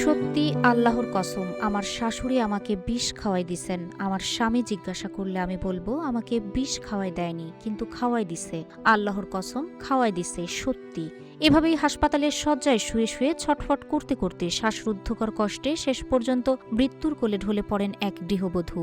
সত্যি আল্লাহর কসম, আমার শাশুড়ি আমাকে বিষ খাওয়াই দিছেন। আমার স্বামী জিজ্ঞাসা করলে আমি বলবো আমাকে বিষ খাওয়াই দেয়নি, কিন্তু খাওয়াই দিছে। আল্লাহর কসম, খাওয়াই দিছে, সত্যি। এভাবেই হাসপাতালের শয্যায় শুয়ে শুয়ে ছটফট করতে করতে শ্বাসরুদ্ধকর কষ্টে শেষ পর্যন্ত মৃত্যুর কোলে ঢলে পড়েন এক গৃহবধূ।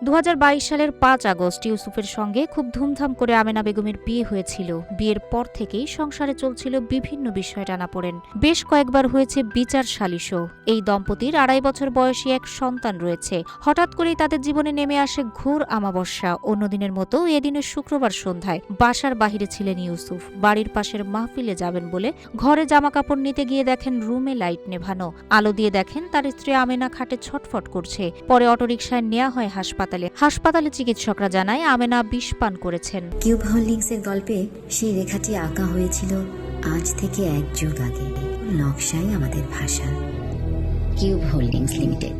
2022 সালের 5 আগস্ট ইউসুফের সঙ্গে খুব ধুমধাম করে আমেনা বেগমের বিয়ে হয়েছিল। বিয়ের পর থেকেই সংসারে চলছিল বিভিন্ন বিষয় টানাপোড়েন। বেশ কয়েকবার হয়েছে বিচার সালিশও। এই দম্পতির 2.5 বছর বয়সী এক সন্তান রয়েছে। হঠাৎ করেই তাদের জীবনে নেমে আসে ঘোর আমাবস্যা। অন্যদিনের মতো এদিনের শুক্রবার সন্ধ্যায় বাসার বাহিরে ছিলেন ইউসুফ। বাড়ির পাশের মাহফিলে যাবেন বলে ঘরে জামাকাপড় নিতে গিয়ে দেখেন রুমে লাইট নেভানো। আলো দিয়ে দেখেন তার স্ত্রী আমেনা খাটে ছটফট করছে। পরে অটোরিকশায় নেওয়া হয় হাসপাতালে চিকিৎসকরা জানায় আমেনা বিষ পান করেছেন। কিউব হোল্ডিংসের গল্পে সেই রেখাটি আঁকা হয়েছিল আজ থেকে 1 যুগ আগে। নকশাই আমাদের ভাষা। Cube holdings limited.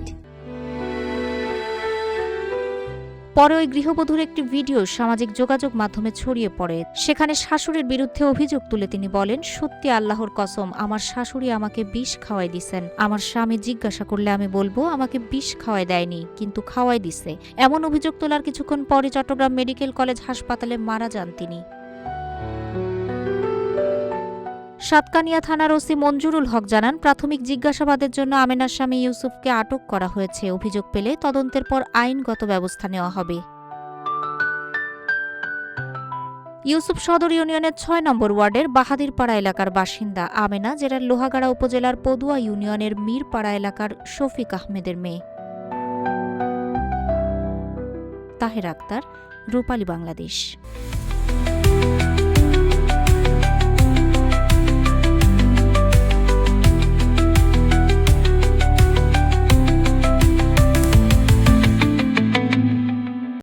পরে ওই গৃহবধূর একটি ভিডিও সামাজিক যোগাযোগ মাধ্যমে ছড়িয়ে পড়ে। সেখানে শাশুড়ির বিরুদ্ধে অভিযোগ তুলে তিনি বলেন, সত্যি আল্লাহর কসম, আমার শাশুড়ি আমাকে বিষ খাওয়াই দিছেন। আমার স্বামী জিজ্ঞাসা করলে আমি বলবো আমাকে বিষ খাওয়াই দেয়নি, কিন্তু খাওয়াই দিছে। এমন অভিযোগ তোলার কিছুক্ষণ পরে চট্টগ্রাম মেডিকেল কলেজ হাসপাতালে মারা যান তিনি। সাতকানিয়া থানার ওসি মঞ্জুরুল হক জানান, প্রাথমিক জিজ্ঞাসাবাদের জন্য আমেনার স্বামী ইউসুফকে আটক করা হয়েছে। অভিযোগ পেলে তদন্তের পর আইনগত ব্যবস্থা নেওয়া হবে। ইউসুফ সদর ইউনিয়নের 6 নম্বর ওয়ার্ডের বাহাদিরপাড়া এলাকার বাসিন্দা। আমেনা জেলার লোহাগাড়া উপজেলার পদুয়া ইউনিয়নের মীরপাড়া এলাকার শফিক আহমেদের মেয়ে। তাহের আক্তার, রূপালী বাংলাদেশ।